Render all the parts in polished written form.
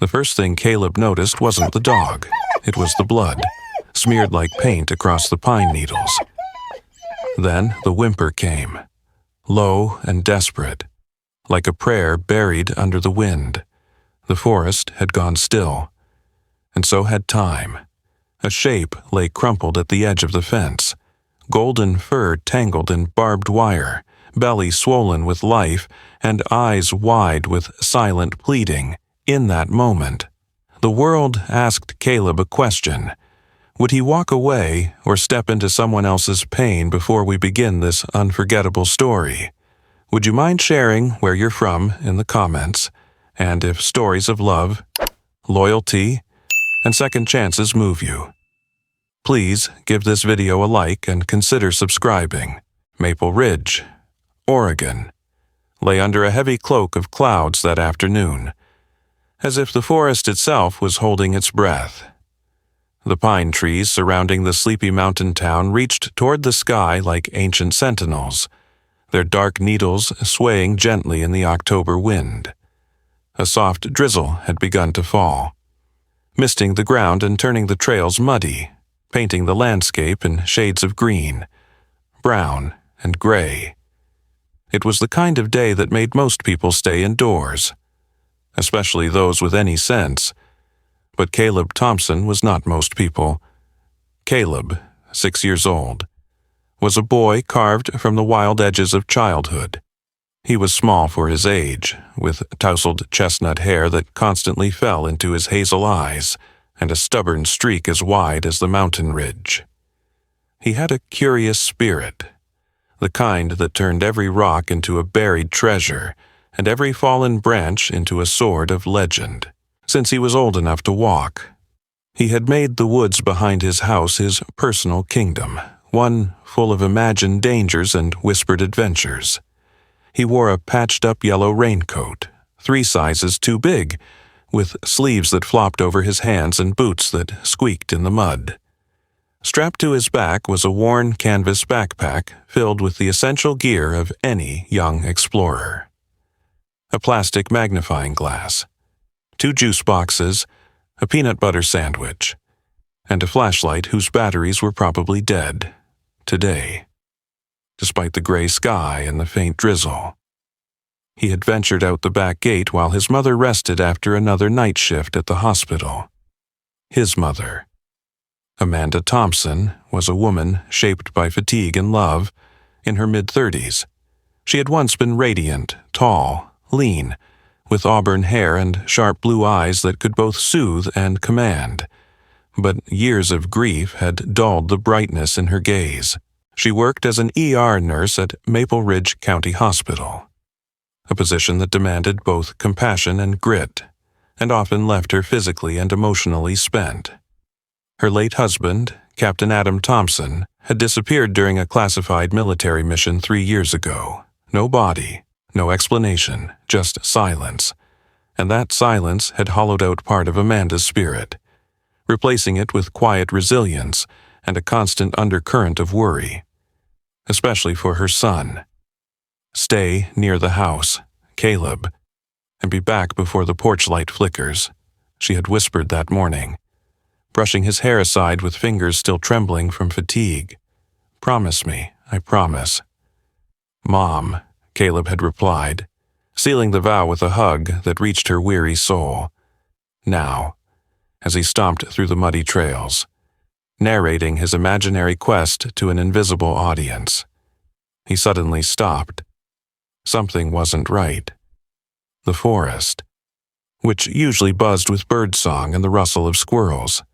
The first thing Caleb noticed wasn't the dog. It was the blood, smeared like paint across the pine needles. Then the whimper came, low and desperate, like a prayer buried under the wind. The forest had gone still, and so had time. A shape lay crumpled at the edge of the fence, golden fur tangled in barbed wire, belly swollen with life, and eyes wide with silent pleading. In that moment, the world asked Caleb a question. Would he walk away or step into someone else's pain before we begin this unforgettable story? Would you mind sharing where you're from in the comments, and if stories of love, loyalty, and second chances move you? Please give this video a like and consider subscribing. Maple Ridge, Oregon, lay under a heavy cloak of clouds that afternoon, as if the forest itself was holding its breath. The pine trees surrounding the sleepy mountain town reached toward the sky like ancient sentinels, their dark needles swaying gently in the October wind. A soft drizzle had begun to fall, misting the ground and turning the trails muddy, painting the landscape in shades of green, brown, and gray. It was the kind of day that made most people stay indoors, especially those with any sense. But Caleb Thompson was not most people. Caleb, 6 years old, was a boy carved from the wild edges of childhood. He was small for his age, with tousled chestnut hair that constantly fell into his hazel eyes, and a stubborn streak as wide as the mountain ridge. He had a curious spirit, the kind that turned every rock into a buried treasure, and every fallen branch into a sword of legend. Since he was old enough to walk, he had made the woods behind his house his personal kingdom, one full of imagined dangers and whispered adventures. He wore a patched-up yellow raincoat, 3 sizes too big, with sleeves that flopped over his hands and boots that squeaked in the mud. Strapped to his back was a worn canvas backpack filled with the essential gear of any young explorer. A plastic magnifying glass, 2 juice boxes, a peanut butter sandwich, and a flashlight whose batteries were probably dead today, despite the gray sky and the faint drizzle. He had ventured out the back gate while his mother rested after another night shift at the hospital. His mother, Amanda Thompson, was a woman shaped by fatigue and love, in her mid-30s. She had once been radiant, tall, lean, with auburn hair and sharp blue eyes that could both soothe and command. But years of grief had dulled the brightness in her gaze. She worked as an ER nurse at Maple Ridge County Hospital, a position that demanded both compassion and grit, and often left her physically and emotionally spent. Her late husband, Captain Adam Thompson, had disappeared during a classified military mission 3 years ago. No body, no explanation, just silence. And that silence had hollowed out part of Amanda's spirit, replacing it with quiet resilience and a constant undercurrent of worry, especially for her son. Stay near the house, Caleb, and be back before the porch light flickers, she had whispered that morning, brushing his hair aside with fingers still trembling from fatigue. Promise me, I promise. Mom, Caleb had replied, sealing the vow with a hug that reached her weary soul. Now, as he stomped through the muddy trails, narrating his imaginary quest to an invisible audience, he suddenly stopped. Something wasn't right. The forest, which usually buzzed with birdsong and the rustle of squirrels,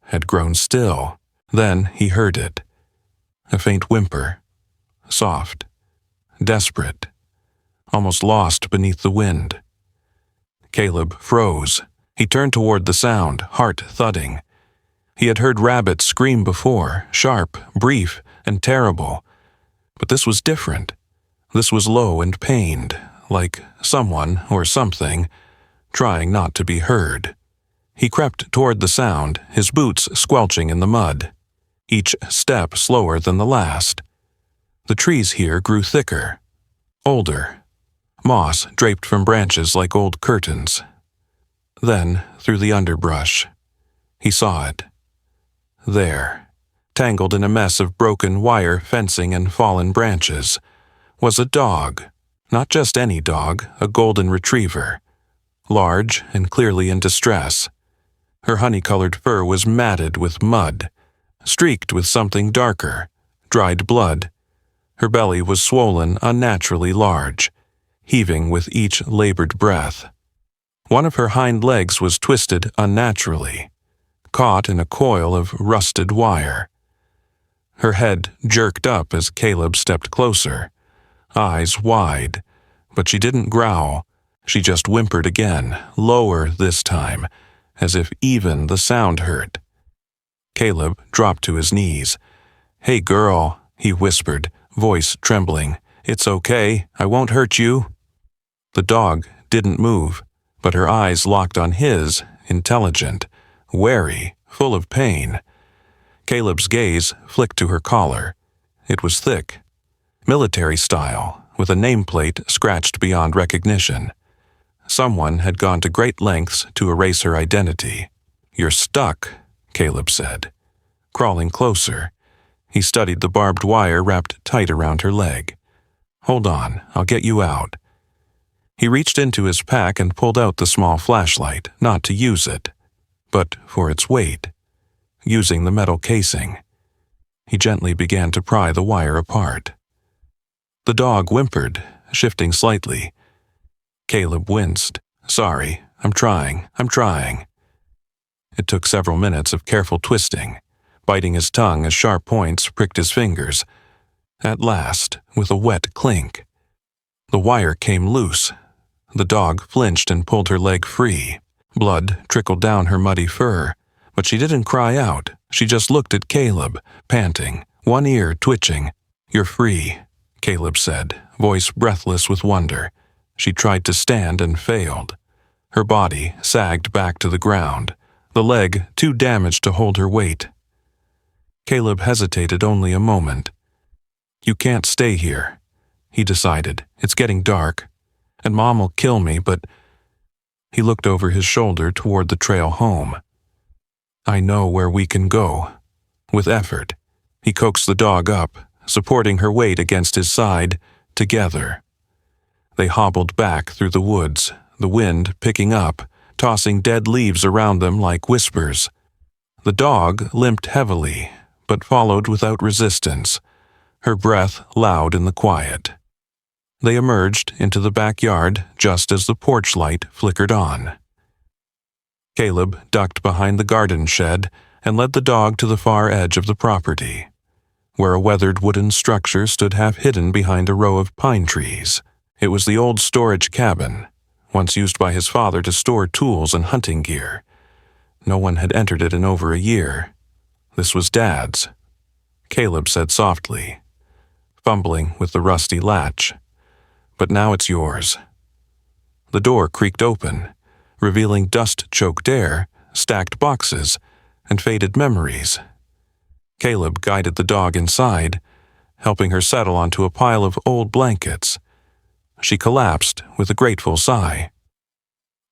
had grown still. Then he heard it. A faint whimper, soft, desperate, almost lost beneath the wind. Caleb froze. He turned toward the sound, heart thudding. He had heard rabbits scream before, sharp, brief, and terrible. But this was different. This was low and pained, like someone or something trying not to be heard. He crept toward the sound, his boots squelching in the mud, each step slower than the last. The trees here grew thicker, older, moss draped from branches like old curtains. Then, through the underbrush, he saw it. There, tangled in a mess of broken wire fencing and fallen branches, was a dog. Not just any dog, a golden retriever. Large and clearly in distress. Her honey-colored fur was matted with mud, streaked with something darker, dried blood. Her belly was swollen unnaturally large, heaving with each labored breath. One of her hind legs was twisted unnaturally, caught in a coil of rusted wire. Her head jerked up as Caleb stepped closer, eyes wide, but she didn't growl. She just whimpered again, lower this time, as if even the sound hurt. Caleb dropped to his knees. "Hey, girl," he whispered, voice trembling. "It's okay, I won't hurt you." The dog didn't move, but her eyes locked on his, intelligent, wary, full of pain. Caleb's gaze flicked to her collar. It was thick, military style, with a nameplate scratched beyond recognition. Someone had gone to great lengths to erase her identity. "You're stuck," Caleb said. Crawling closer, he studied the barbed wire wrapped tight around her leg. "Hold on, I'll get you out." He reached into his pack and pulled out the small flashlight, not to use it, but for its weight. Using the metal casing, he gently began to pry the wire apart. The dog whimpered, shifting slightly. Caleb winced. "Sorry, I'm trying. It took several minutes of careful twisting, biting his tongue as sharp points pricked his fingers. At last, with a wet clink, the wire came loose. The dog flinched and pulled her leg free. Blood trickled down her muddy fur, but she didn't cry out. She just looked at Caleb, panting, one ear twitching. "You're free," Caleb said, voice breathless with wonder. She tried to stand and failed. Her body sagged back to the ground, the leg too damaged to hold her weight. Caleb hesitated only a moment. "You can't stay here," he decided. "It's getting dark, and Mom will kill me, but—" He looked over his shoulder toward the trail home. "I know where we can go." With effort, he coaxed the dog up, supporting her weight against his side, together. They hobbled back through the woods, the wind picking up, tossing dead leaves around them like whispers. The dog limped heavily, but followed without resistance, her breath loud in the quiet. They emerged into the backyard just as the porch light flickered on. Caleb ducked behind the garden shed and led the dog to the far edge of the property, where a weathered wooden structure stood half hidden behind a row of pine trees. It was the old storage cabin, once used by his father to store tools and hunting gear. No one had entered it in over a year. "This was Dad's," Caleb said softly, fumbling with the rusty latch. "But now it's yours." The door creaked open, revealing dust-choked air, stacked boxes, and faded memories. Caleb guided the dog inside, helping her settle onto a pile of old blankets. She collapsed with a grateful sigh.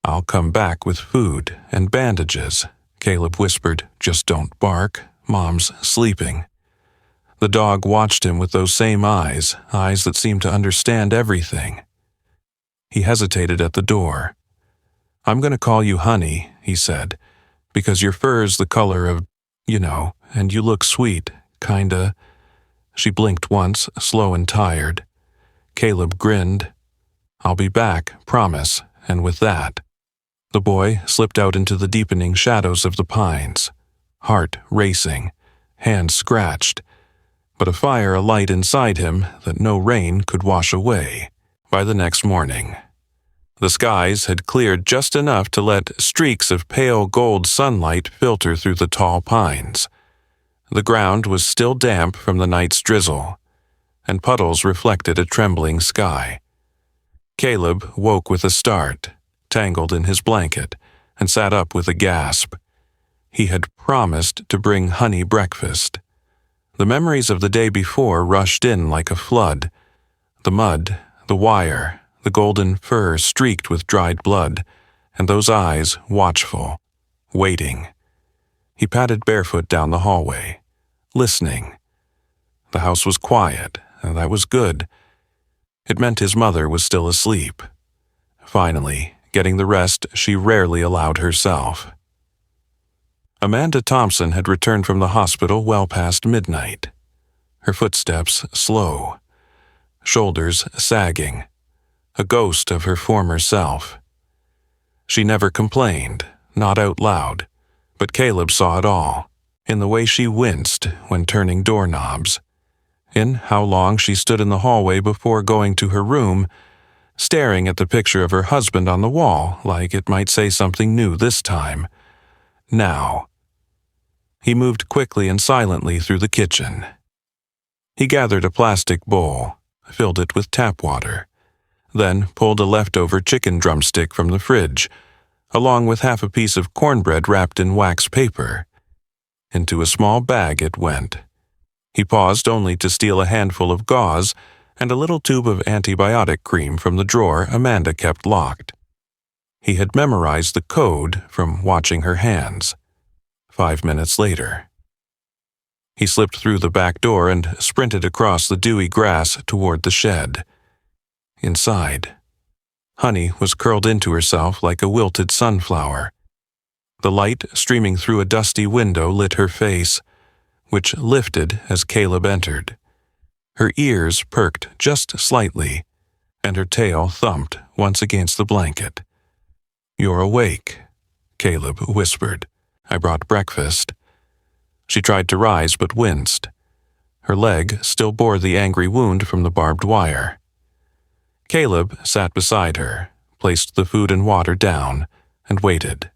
"I'll come back with food and bandages," Caleb whispered. "Just don't bark. Mom's sleeping." The dog watched him with those same eyes that seemed to understand everything. He hesitated at the door. "I'm going to call you Honey," he said, "because your fur's the color of, and you look sweet, kinda." She blinked once, slow and tired. Caleb grinned. "I'll be back, promise," and with that, the boy slipped out into the deepening shadows of the pines, heart racing, hands scratched, but a fire alight inside him that no rain could wash away. By the next morning, the skies had cleared just enough to let streaks of pale gold sunlight filter through the tall pines. The ground was still damp from the night's drizzle, and puddles reflected a trembling sky. Caleb woke with a start, tangled in his blanket, and sat up with a gasp. He had promised to bring Honey breakfast. The memories of the day before rushed in like a flood. The mud, the wire, the golden fur streaked with dried blood, and those eyes watchful, waiting. He padded barefoot down the hallway, listening. The house was quiet, and that was good. It meant his mother was still asleep. Finally, getting the rest she rarely allowed herself. Amanda Thompson had returned from the hospital well past midnight. Her footsteps slow, shoulders sagging, a ghost of her former self. She never complained, not out loud, but Caleb saw it all, in the way she winced when turning doorknobs, in how long she stood in the hallway before going to her room, staring at the picture of her husband on the wall like it might say something new this time. Now. He moved quickly and silently through the kitchen. He gathered a plastic bowl, filled it with tap water, then pulled a leftover chicken drumstick from the fridge, along with half a piece of cornbread wrapped in wax paper. Into a small bag it went. He paused only to steal a handful of gauze and a little tube of antibiotic cream from the drawer Amanda kept locked. He had memorized the code from watching her hands. 5 minutes later. He slipped through the back door and sprinted across the dewy grass toward the shed. Inside, Honey was curled into herself like a wilted sunflower. The light streaming through a dusty window lit her face, which lifted as Caleb entered. Her ears perked just slightly, and her tail thumped once against the blanket. "You're awake," Caleb whispered. "I brought breakfast." She tried to rise but winced. Her leg still bore the angry wound from the barbed wire. Caleb sat beside her, placed the food and water down, and waited.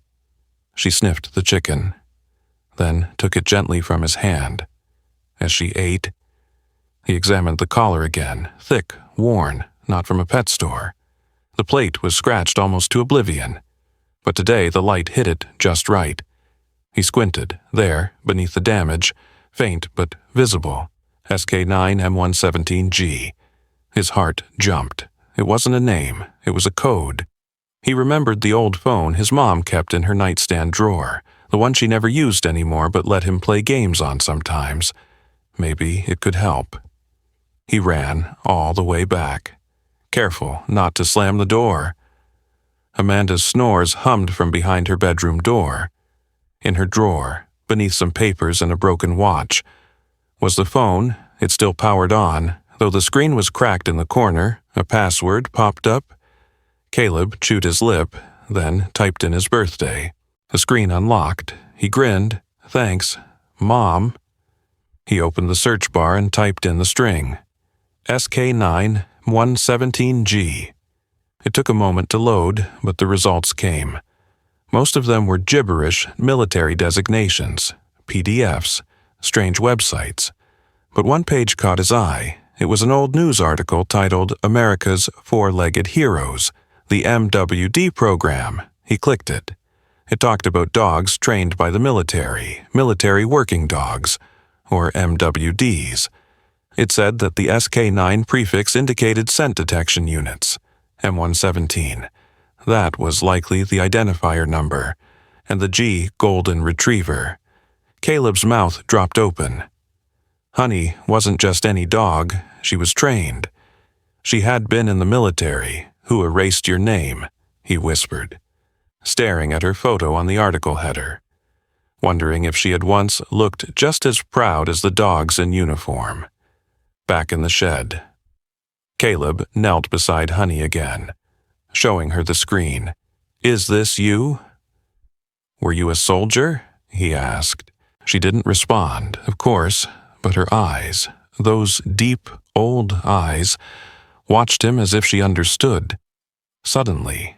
She sniffed the chicken, then took it gently from his hand. As she ate, he examined the collar again, thick, worn, not from a pet store. The plate was scratched almost to oblivion, but today the light hit it just right. He squinted, there, beneath the damage, faint but visible, SK9M117G. His heart jumped. It wasn't a name, it was a code. He remembered the old phone his mom kept in her nightstand drawer, the one she never used anymore but let him play games on sometimes. Maybe it could help. He ran all the way back, careful not to slam the door. Amanda's snores hummed from behind her bedroom door. In her drawer, beneath some papers and a broken watch, was the phone. It still powered on, though the screen was cracked in the corner. A password popped up. Caleb chewed his lip, then typed in his birthday. The screen unlocked. He grinned. "Thanks, Mom." He opened the search bar and typed in the string. SK9-117G. It took a moment to load, but the results came. Most of them were gibberish military designations, PDFs, strange websites. But one page caught his eye. It was an old news article titled America's Four-Legged Heroes, the MWD program. He clicked it. It talked about dogs trained by the military working dogs, or MWDs. It said that the SK9 prefix indicated scent detection units, M117. That was likely the identifier number, and the G golden retriever. Caleb's mouth dropped open. Honey wasn't just any dog, she was trained. She had been in the military. "Who erased your name?" he whispered, staring at her photo on the article header, wondering if she had once looked just as proud as the dogs in uniform. Back in the shed, Caleb knelt beside Honey again, showing her the screen. "Is this you?" "Were you a soldier?" he asked. She didn't respond, of course, but her eyes, those deep, old eyes, watched him as if she understood. Suddenly,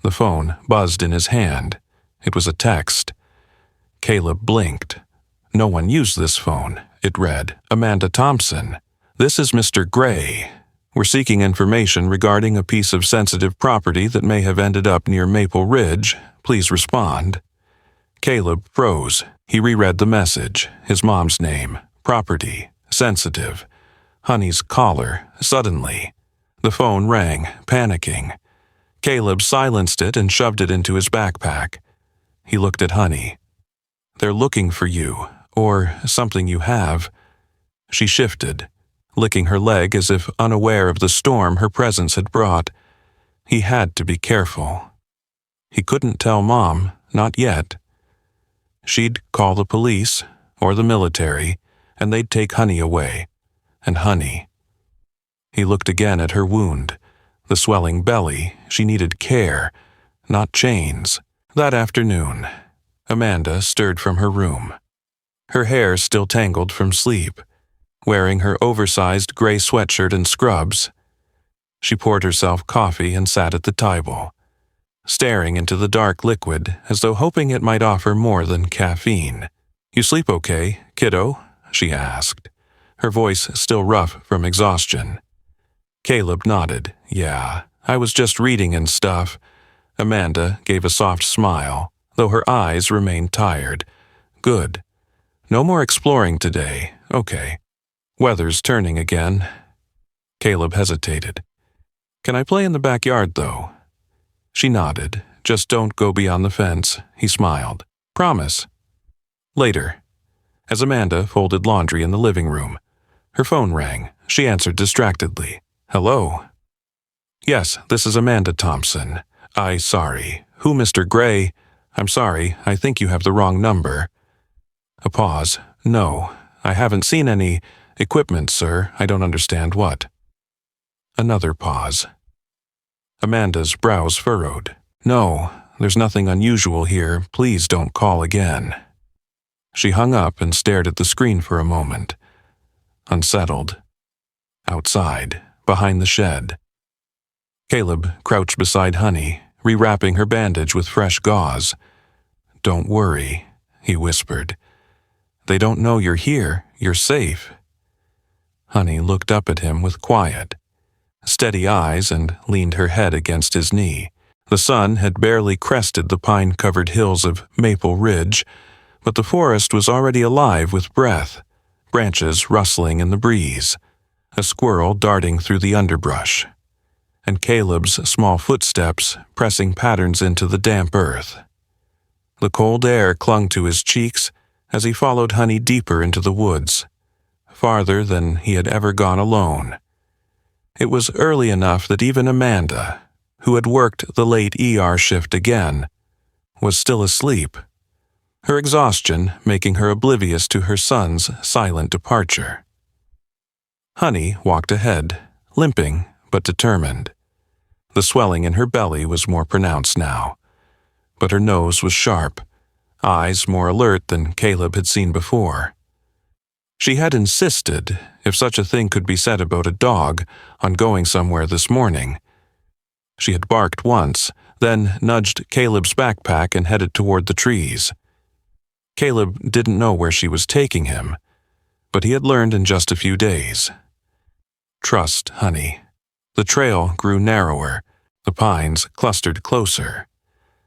the phone buzzed in his hand. It was a text. Caleb blinked. No one used this phone. It read, "Amanda Thompson. This is Mr. Gray. We're seeking information regarding a piece of sensitive property that may have ended up near Maple Ridge. Please respond." Caleb froze. He reread the message, his mom's name, property, sensitive, Honey's collar. Suddenly, the phone rang, panicking. Caleb silenced it and shoved it into his backpack. He looked at Honey. "They're looking for you, or something you have." She shifted, licking her leg as if unaware of the storm her presence had brought. He had to be careful. He couldn't tell Mom, not yet. She'd call the police, or the military, and they'd take Honey away. And Honey. He looked again at her wound. The swelling belly. She needed care, not chains. That afternoon, Amanda stirred from her room. Her hair still tangled from sleep, wearing her oversized gray sweatshirt and scrubs. She poured herself coffee and sat at the table, staring into the dark liquid as though hoping it might offer more than caffeine. "You sleep okay, kiddo?" she asked, her voice still rough from exhaustion. Caleb nodded. "Yeah, I was just reading and stuff." Amanda gave a soft smile, though her eyes remained tired. "Good. No more exploring today. Okay. Weather's turning again." Caleb hesitated. "Can I play in the backyard, though?" She nodded. "Just don't go beyond the fence," he smiled. "Promise." Later, as Amanda folded laundry in the living room, her phone rang. She answered distractedly. "Hello?" "Yes, this is Amanda Thompson. Sorry. Who, Mr. Gray? I'm sorry, I think you have the wrong number." A pause. "No, I haven't seen any equipment, sir. I don't understand what." Another pause. Amanda's brows furrowed. "No, there's nothing unusual here. Please don't call again." She hung up and stared at the screen for a moment, unsettled. Outside, behind the shed, Caleb crouched beside Honey, rewrapping her bandage with fresh gauze. "Don't worry," he whispered. "They don't know you're here. You're safe." Honey looked up at him with quiet, steady eyes and leaned her head against his knee. The sun had barely crested the pine-covered hills of Maple Ridge, but the forest was already alive with breath, branches rustling in the breeze, a squirrel darting through the underbrush, and Caleb's small footsteps pressing patterns into the damp earth. The cold air clung to his cheeks as he followed Honey deeper into the woods, farther than he had ever gone alone. It was early enough that even Amanda, who had worked the late ER shift again, was still asleep, her exhaustion making her oblivious to her son's silent departure. Honey walked ahead, limping but determined. The swelling in her belly was more pronounced now, but her nose was sharp, eyes more alert than Caleb had seen before. She had insisted, if such a thing could be said about a dog, on going somewhere this morning. She had barked once, then nudged Caleb's backpack and headed toward the trees. Caleb didn't know where she was taking him, but he had learned in just a few days. Trust, Honey. The trail grew narrower, the pines clustered closer,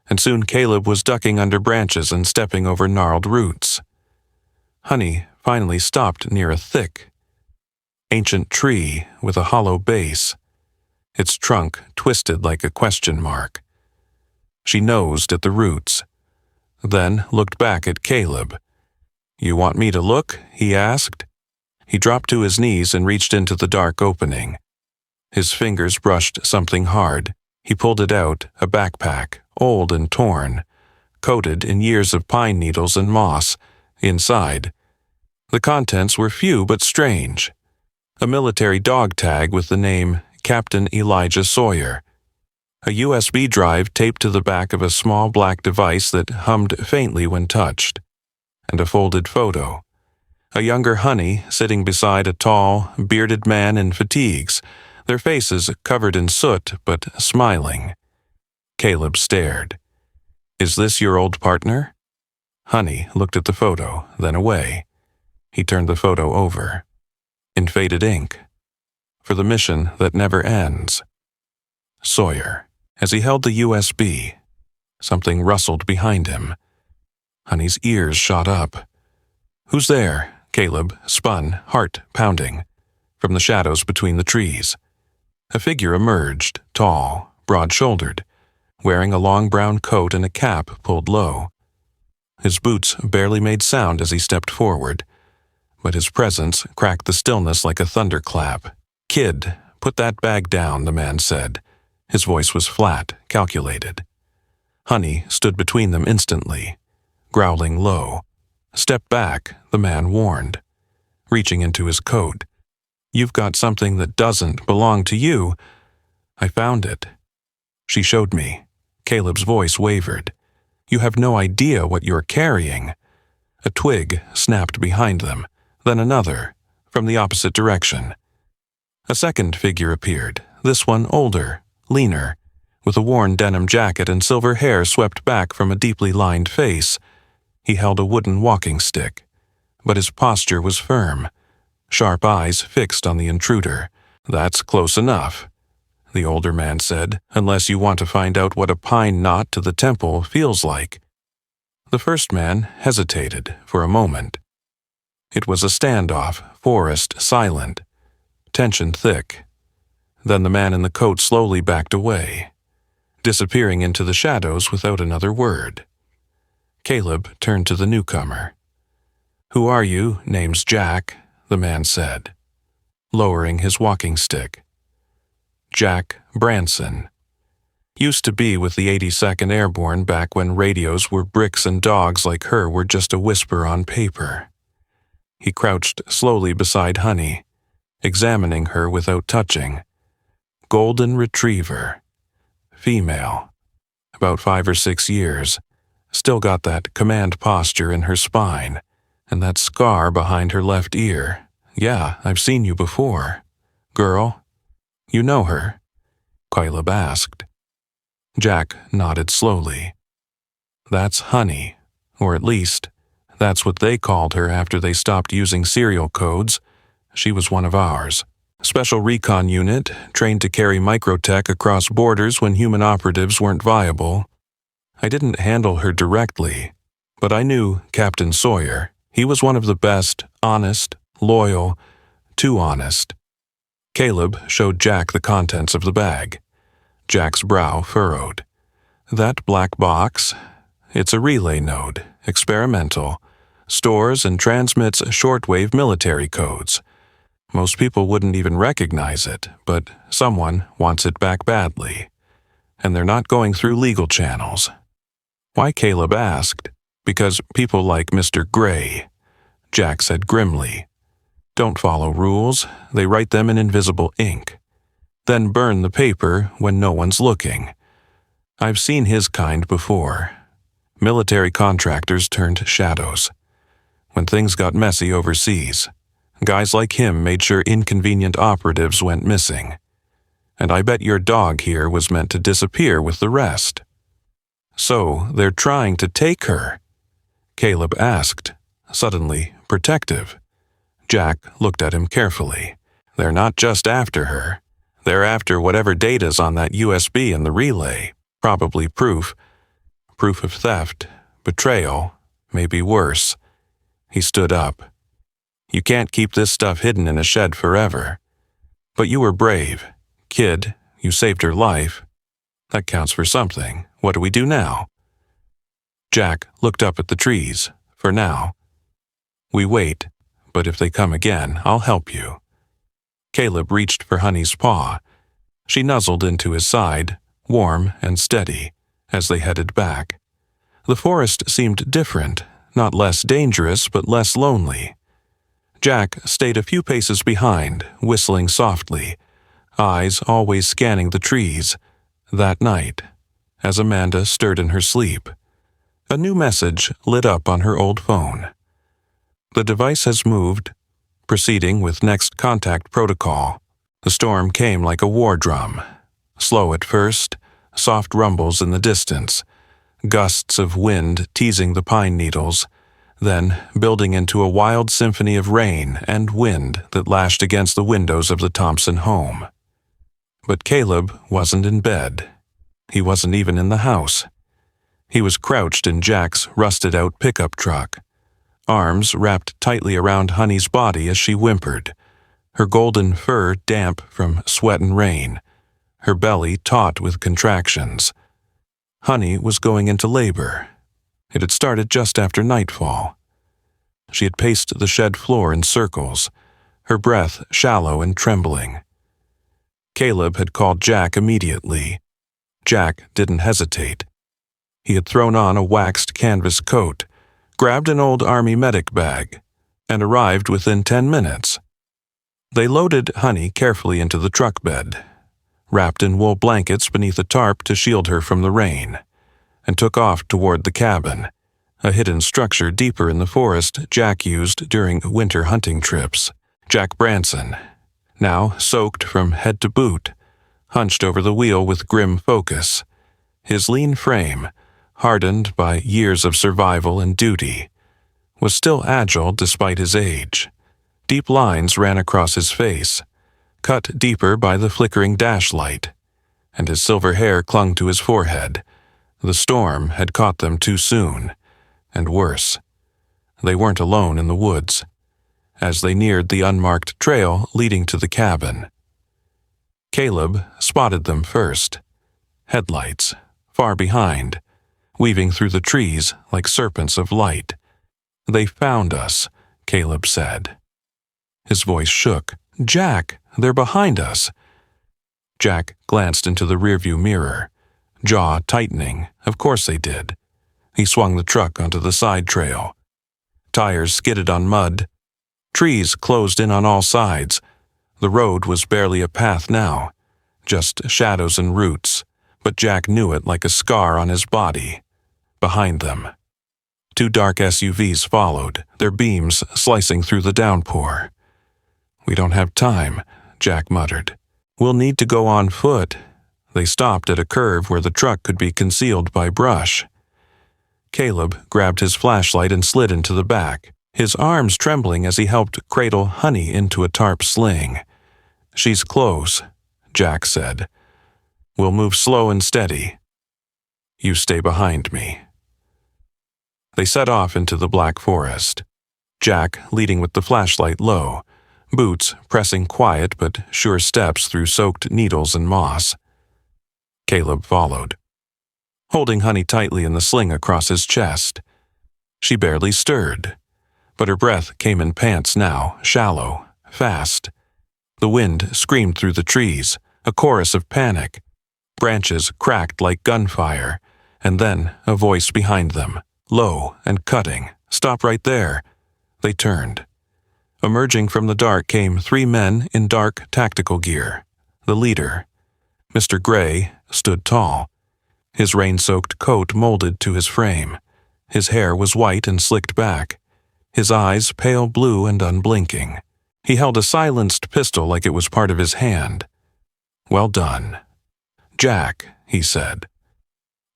and soon Caleb was ducking under branches and stepping over gnarled roots. Honey finally stopped near a thick, ancient tree with a hollow base, its trunk twisted like a question mark. She nosed at the roots, then looked back at Caleb. "You want me to look?" he asked. He dropped to his knees and reached into the dark opening. His fingers brushed something hard. He pulled it out, a backpack, old and torn, coated in years of pine needles and moss. Inside, the contents were few but strange. A military dog tag with the name Captain Elijah Sawyer, a USB drive taped to the back of a small black device that hummed faintly when touched, and a folded photo. A younger Honey sitting beside a tall, bearded man in fatigues, their faces covered in soot but smiling. Caleb stared. "Is this your old partner?" Honey looked at the photo, then away. He turned the photo over. In faded ink. "For the mission that never ends." Sawyer. As he held the USB, something rustled behind him. Honey's ears shot up. "Who's there?" Caleb spun, heart pounding, from the shadows between the trees. A figure emerged, tall, broad-shouldered, wearing a long brown coat and a cap pulled low. His boots barely made sound as he stepped forward, but his presence cracked the stillness like a thunderclap. "Kid, put that bag down," the man said. His voice was flat, calculated. Honey stood between them instantly, growling low. "Step back," the man warned, reaching into his coat. "You've got something that doesn't belong to you." "I found it." She showed me. Caleb's voice wavered. "You have no idea what you're carrying." A twig snapped behind them, then another, from the opposite direction. A second figure appeared, this one older, leaner, with a worn denim jacket and silver hair swept back from a deeply lined face. He held a wooden walking stick, but his posture was firm, sharp eyes fixed on the intruder. "That's close enough," the older man said, "unless you want to find out what a pine knot to the temple feels like." The first man hesitated for a moment. It was a standoff, forest silent, tension thick. Then the man in the coat slowly backed away, disappearing into the shadows without another word. Caleb turned to the newcomer. "Who are you?" "Name's Jack," the man said, lowering his walking stick. "Jack Branson. Used to be with the 82nd Airborne back when radios were bricks and dogs like her were just a whisper on paper." He crouched slowly beside Honey, examining her without touching. "Golden Retriever. Female. About 5 or 6 years. Still got that command posture in her spine, and that scar behind her left ear. Yeah, I've seen you before." "Girl? You know her?" Caleb asked. Jack nodded slowly. "That's Honey, or at least, that's what they called her after they stopped using serial codes. She was one of ours. Special recon unit, trained to carry microtech across borders when human operatives weren't viable. I didn't handle her directly, but I knew Captain Sawyer. He was one of the best, honest, loyal, too honest." Caleb showed Jack the contents of the bag. Jack's brow furrowed. "That black box? It's a relay node, experimental. Stores and transmits shortwave military codes. Most people wouldn't even recognize it, but someone wants it back badly. And they're not going through legal channels." Why, Caleb asked. "Because people like Mr. Gray," Jack said grimly, "don't follow rules. They write them in invisible ink, then burn the paper when no one's looking. I've seen his kind before. Military contractors turned shadows. When things got messy overseas, guys like him made sure inconvenient operatives went missing. And I bet your dog here was meant to disappear with the rest." "So they're trying to take her?" Caleb asked, suddenly protective. Jack looked at him carefully. "They're not just after her. They're after whatever data's on that USB in the relay. Probably proof. Proof of theft, betrayal, maybe worse." He stood up. "You can't keep this stuff hidden in a shed forever. But you were brave. Kid, you saved her life. That counts for something. What do we do now?" Jack looked up at the trees. "For now, we wait, but if they come again, I'll help you." Caleb reached for Honey's paw. She nuzzled into his side, warm and steady, as they headed back. The forest seemed different, not less dangerous, but less lonely. Jack stayed a few paces behind, whistling softly, eyes always scanning the trees. That night, as Amanda stirred in her sleep, a new message lit up on her old phone. "The device has moved. Proceeding with next contact protocol." The storm came like a war drum. Slow at first, soft rumbles in the distance, gusts of wind teasing the pine needles, then building into a wild symphony of rain and wind that lashed against the windows of the Thompson home. But Caleb wasn't in bed. He wasn't even in the house. He was crouched in Jack's rusted-out pickup truck, arms wrapped tightly around Honey's body as she whimpered, her golden fur damp from sweat and rain, her belly taut with contractions. Honey was going into labor. It had started just after nightfall. She had paced the shed floor in circles, her breath shallow and trembling. Caleb had called Jack immediately. Jack didn't hesitate. He had thrown on a waxed canvas coat, grabbed an old army medic bag, and arrived within 10 minutes. They loaded Honey carefully into the truck bed, wrapped in wool blankets beneath a tarp to shield her from the rain, and took off toward the cabin, a hidden structure deeper in the forest Jack used during winter hunting trips. Jack Branson, now soaked from head to boot, hunched over the wheel with grim focus, his lean frame, hardened by years of survival and duty, was still agile despite his age. Deep lines ran across his face, cut deeper by the flickering dash light, and his silver hair clung to his forehead. The storm had caught them too soon, and worse. They weren't alone in the woods. As they neared the unmarked trail leading to the cabin, Caleb spotted them first. Headlights, far behind, weaving through the trees like serpents of light. "They found us," Caleb said. His voice shook. "Jack, they're behind us." Jack glanced into the rearview mirror, jaw tightening. Of course they did. He swung the truck onto the side trail. Tires skidded on mud. Trees closed in on all sides. The road was barely a path now, just shadows and roots, but Jack knew it like a scar on his body. Behind them, 2 dark SUVs followed, their beams slicing through the downpour. "We don't have time," Jack muttered. "We'll need to go on foot." They stopped at a curve where the truck could be concealed by brush. Caleb grabbed his flashlight and slid into the back, his arms trembling as he helped cradle Honey into a tarp sling. "She's close," Jack said. "We'll move slow and steady. You stay behind me." They set off into the black forest, Jack leading with the flashlight low, boots pressing quiet but sure steps through soaked needles and moss. Caleb followed, holding Honey tightly in the sling across his chest. She barely stirred, but her breath came in pants now, shallow, fast. The wind screamed through the trees, a chorus of panic. Branches cracked like gunfire, and then a voice behind them, low and cutting. "Stop right there." They turned. Emerging from the dark came 3 men in dark tactical gear. The leader, Mr. Gray, stood tall, his rain-soaked coat molded to his frame. His hair was white and slicked back, his eyes pale blue and unblinking. He held a silenced pistol like it was part of his hand. "Well done." "Jack," he said.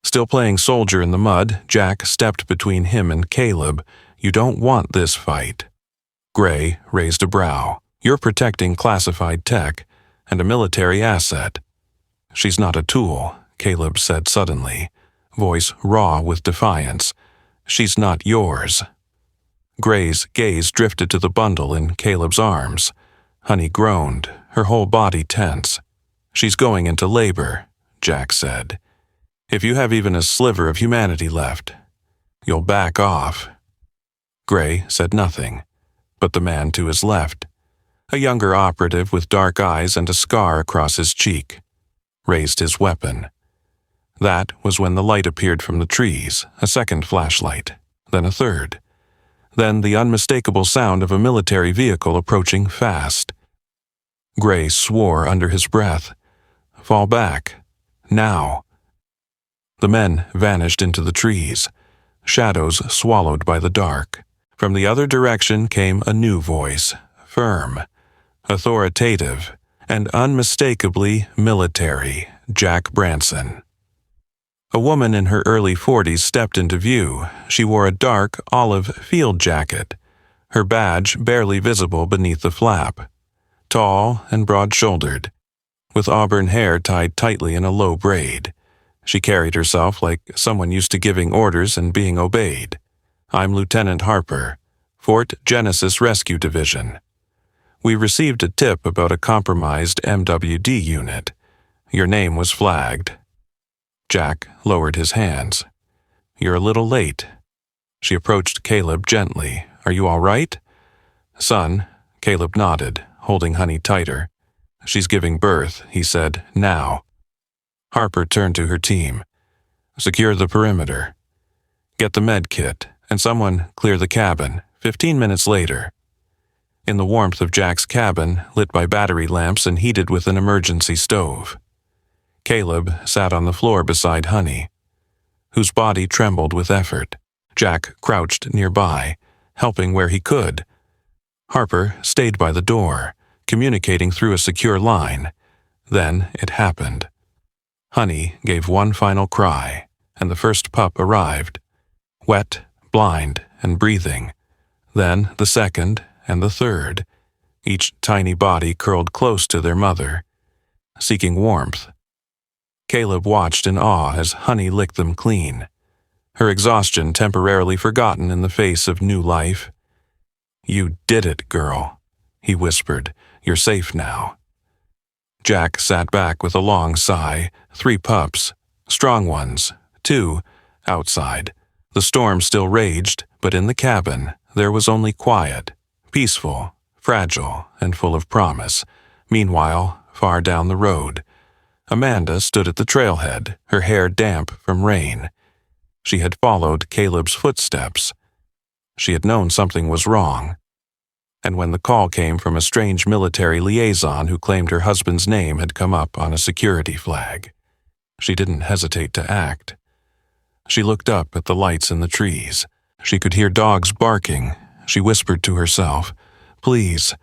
Still playing soldier in the mud, Jack stepped between him and Caleb. "You don't want this fight." Gray raised a brow. "You're protecting classified tech and a military asset." "She's not a tool," Caleb said suddenly, voice raw with defiance. "She's not yours." Gray's gaze drifted to the bundle in Caleb's arms. Honey groaned, her whole body tense. "She's going into labor," Jack said. "If you have even a sliver of humanity left, you'll back off." Gray said nothing, but the man to his left, a younger operative with dark eyes and a scar across his cheek, raised his weapon. That was when the light appeared from the trees, a second flashlight, then a third. Then the unmistakable sound of a military vehicle approaching fast. Gray swore under his breath. "Fall back. Now." The men vanished into the trees, shadows swallowed by the dark. From the other direction came a new voice, firm, authoritative, and unmistakably military. Jack Branson. A woman in her early 40s stepped into view. She wore a dark olive field jacket, her badge barely visible beneath the flap. Tall and broad-shouldered, with auburn hair tied tightly in a low braid. She carried herself like someone used to giving orders and being obeyed. "I'm Lieutenant Harper, Fort Genesis Rescue Division. We received a tip about a compromised MWD unit. Your name was flagged. Jack lowered his hands. You're a little late. She approached Caleb gently. Are you all right? Son, Caleb nodded, holding Honey tighter. She's giving birth, he said, now. Harper turned to her team. Secure the perimeter. Get the med kit, and someone clear the cabin. 15 minutes later. In the warmth of Jack's cabin, lit by battery lamps and heated with an emergency stove, Caleb sat on the floor beside Honey, whose body trembled with effort. Jack crouched nearby, helping where he could. Harper stayed by the door, communicating through a secure line. Then it happened. Honey gave one final cry, and the first pup arrived, wet, blind, and breathing. Then the second and the third, each tiny body curled close to their mother, seeking warmth. Caleb watched in awe as Honey licked them clean, her exhaustion temporarily forgotten in the face of new life. You did it, girl, he whispered. You're safe now. Jack sat back with a long sigh. 3 pups, strong ones, 2, outside. The storm still raged, but in the cabin there was only quiet, peaceful, fragile, and full of promise. Meanwhile, far down the road, Amanda stood at the trailhead, her hair damp from rain. She had followed Caleb's footsteps. She had known something was wrong. And when the call came from a strange military liaison who claimed her husband's name had come up on a security flag, she didn't hesitate to act. She looked up at the lights in the trees. She could hear dogs barking. She whispered to herself, "Please,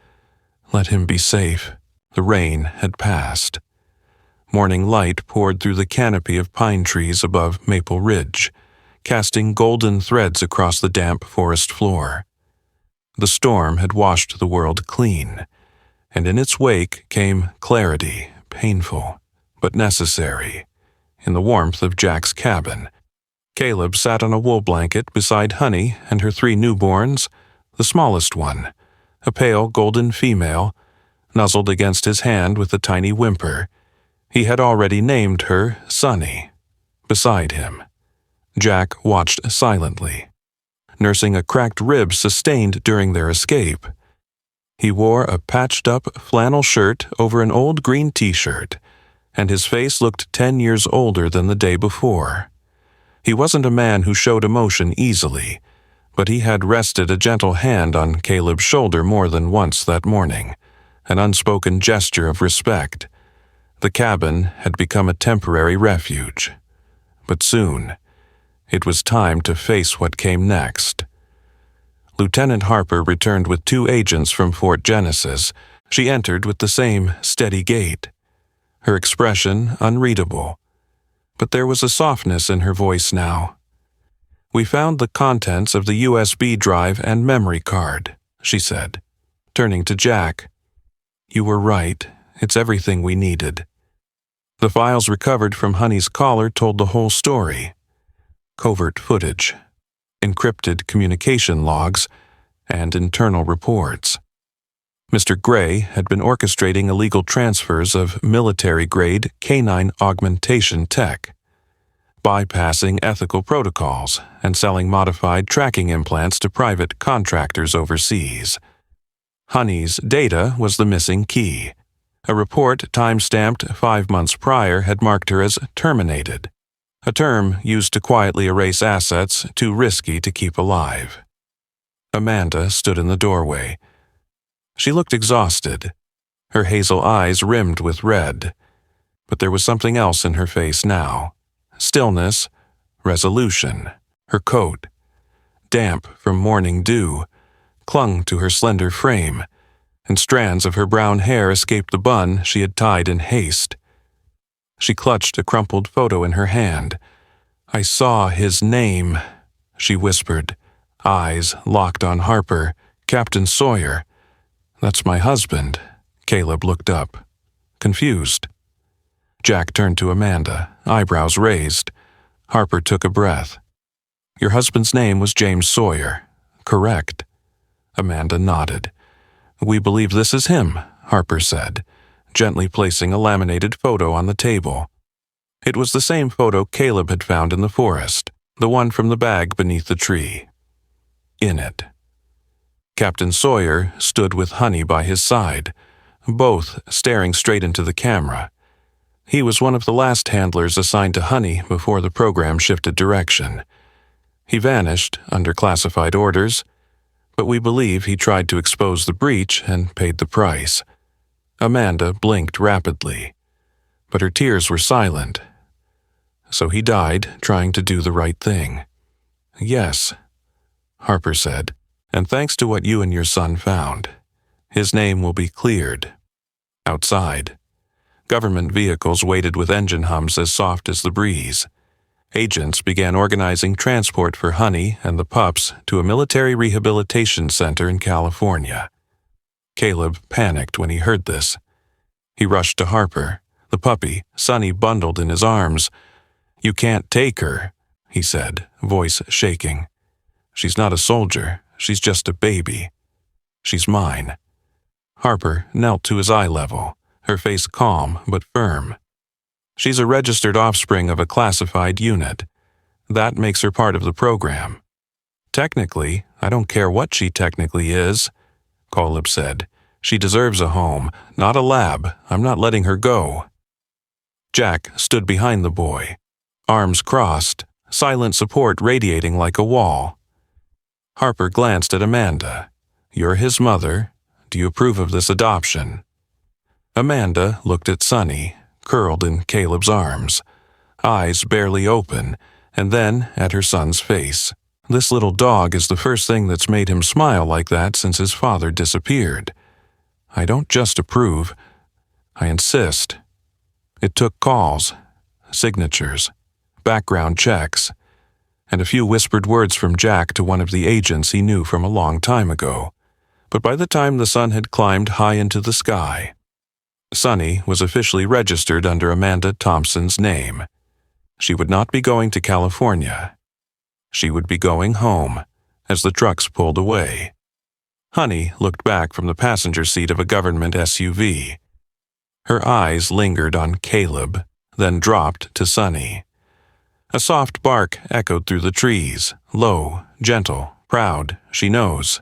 let him be safe." The rain had passed. Morning light poured through the canopy of pine trees above Maple Ridge, casting golden threads across the damp forest floor. The storm had washed the world clean, and in its wake came clarity, painful, but necessary. In the warmth of Jack's cabin, Caleb sat on a wool blanket beside Honey and her 3 newborns. The smallest one, a pale golden female, nuzzled against his hand with a tiny whimper. He had already named her Sunny. Beside him, Jack watched silently, nursing a cracked rib sustained during their escape. He wore a patched-up flannel shirt over an old green t-shirt, and his face looked 10 years older than the day before. He wasn't a man who showed emotion easily, but he had rested a gentle hand on Caleb's shoulder more than once that morning, an unspoken gesture of respect. The cabin had become a temporary refuge. But soon, it was time to face what came next. Lieutenant Harper returned with 2 agents from Fort Genesis. She entered with the same steady gait, her expression unreadable. But there was a softness in her voice now. "We found the contents of the USB drive and memory card," she said, turning to Jack. "You were right. It's everything we needed." The files recovered from Honey's collar told the whole story. Covert footage, encrypted communication logs, and internal reports. Mr. Gray had been orchestrating illegal transfers of military-grade canine augmentation tech, bypassing ethical protocols and selling modified tracking implants to private contractors overseas. Honey's data was the missing key. A report time-stamped 5 months prior had marked her as terminated, a term used to quietly erase assets too risky to keep alive. Amanda stood in the doorway. She looked exhausted, her hazel eyes rimmed with red, but there was something else in her face now. Stillness, resolution. Her coat, damp from morning dew, clung to her slender frame, and strands of her brown hair escaped the bun she had tied in haste. She clutched a crumpled photo in her hand. "I saw his name," she whispered, eyes locked on Harper. "Captain Sawyer." "That's my husband." Caleb looked up, confused. Jack turned to Amanda, eyebrows raised. Harper took a breath. "Your husband's name was James Sawyer, correct?" Amanda nodded. "We believe this is him," Harper said. gently placing a laminated photo on the table. It was the same photo Caleb had found in the forest, the one from the bag beneath the tree. In it, Captain Sawyer stood with Honey by his side, both staring straight into the camera. He was one of the last handlers assigned to Honey before the program shifted direction. He vanished under classified orders, but we believe he tried to expose the breach and paid the price. Amanda blinked rapidly, but her tears were silent. So he died trying to do the right thing. Yes, Harper said, and thanks to what you and your son found, his name will be cleared. Outside, government vehicles waited with engine hums as soft as the breeze. Agents began organizing transport for Honey and the pups to a military rehabilitation center in California. Caleb panicked when he heard this. He rushed to Harper, the puppy, Sonny bundled in his arms. "You can't take her," he said, voice shaking. "She's not a soldier. She's just a baby. She's mine." Harper knelt to his eye level, her face calm but firm. "She's a registered offspring of a classified unit. That makes her part of the program. Technically, I don't care what she technically is," Caleb said. "She deserves a home, not a lab. I'm not letting her go." Jack stood behind the boy, arms crossed, silent support radiating like a wall. Harper glanced at Amanda. "You're his mother. Do you approve of this adoption?" Amanda looked at Sonny, curled in Caleb's arms, eyes barely open, and then at her son's face. "This little dog is the first thing that's made him smile like that since his father disappeared. I don't just approve, I insist." It took calls, signatures, background checks, and a few whispered words from Jack to one of the agents he knew from a long time ago. But by the time the sun had climbed high into the sky, Sonny was officially registered under Amanda Thompson's name. She would not be going to California. She would be going home as the trucks pulled away. Honey looked back from the passenger seat of a government SUV. Her eyes lingered on Caleb, then dropped to Sonny. A soft bark echoed through the trees, low, gentle, proud. "She knows."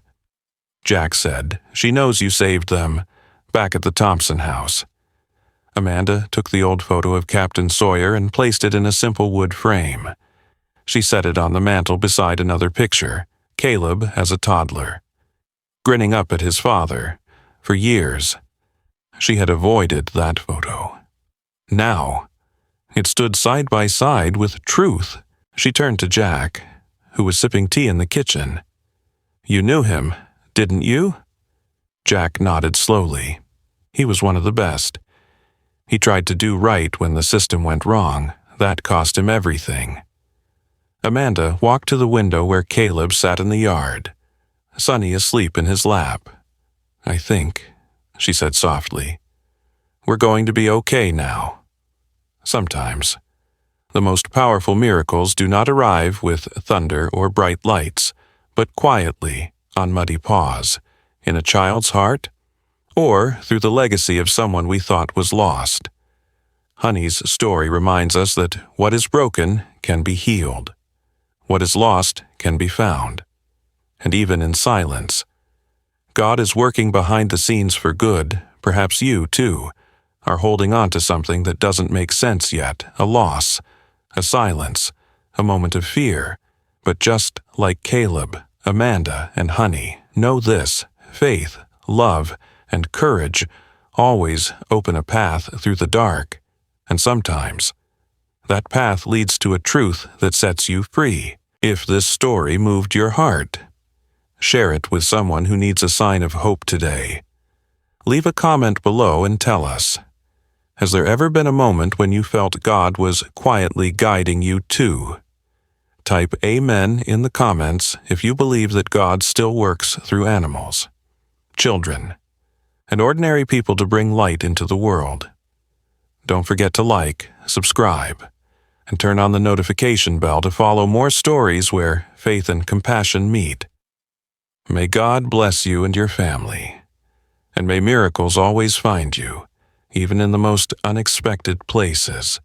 Jack said, "She knows you saved them," back at the Thompson house. Amanda took the old photo of Captain Sawyer and placed it in a simple wood frame. She set it on the mantel beside another picture, Caleb as a toddler, grinning up at his father. For years, she had avoided that photo. Now, it stood side by side with truth. She turned to Jack, who was sipping tea in the kitchen. "You knew him, didn't you?" Jack nodded slowly. He was one of the best. He tried to do right when the system went wrong. That cost him everything. Amanda walked to the window where Caleb sat in the yard, Sonny asleep in his lap. "I think," she said softly, "we're going to be okay now." Sometimes, the most powerful miracles do not arrive with thunder or bright lights, but quietly, on muddy paws, in a child's heart, or through the legacy of someone we thought was lost. Honey's story reminds us that what is broken can be healed. What is lost can be found. And even in silence, God is working behind the scenes for good. Perhaps you, too, are holding on to something that doesn't make sense yet, a loss, a silence, a moment of fear. But just like Caleb, Amanda, and Honey, know this: faith, love, and courage always open a path through the dark, and sometimes that path leads to a truth that sets you free. If this story moved your heart, share it with someone who needs a sign of hope today. Leave a comment below and tell us, has there ever been a moment when you felt God was quietly guiding you too? Type Amen in the comments if you believe that God still works through animals, children, and ordinary people to bring light into the world. Don't forget to like, subscribe, and turn on the notification bell to follow more stories where faith and compassion meet. May God bless you and your family, and may miracles always find you even in the most unexpected places.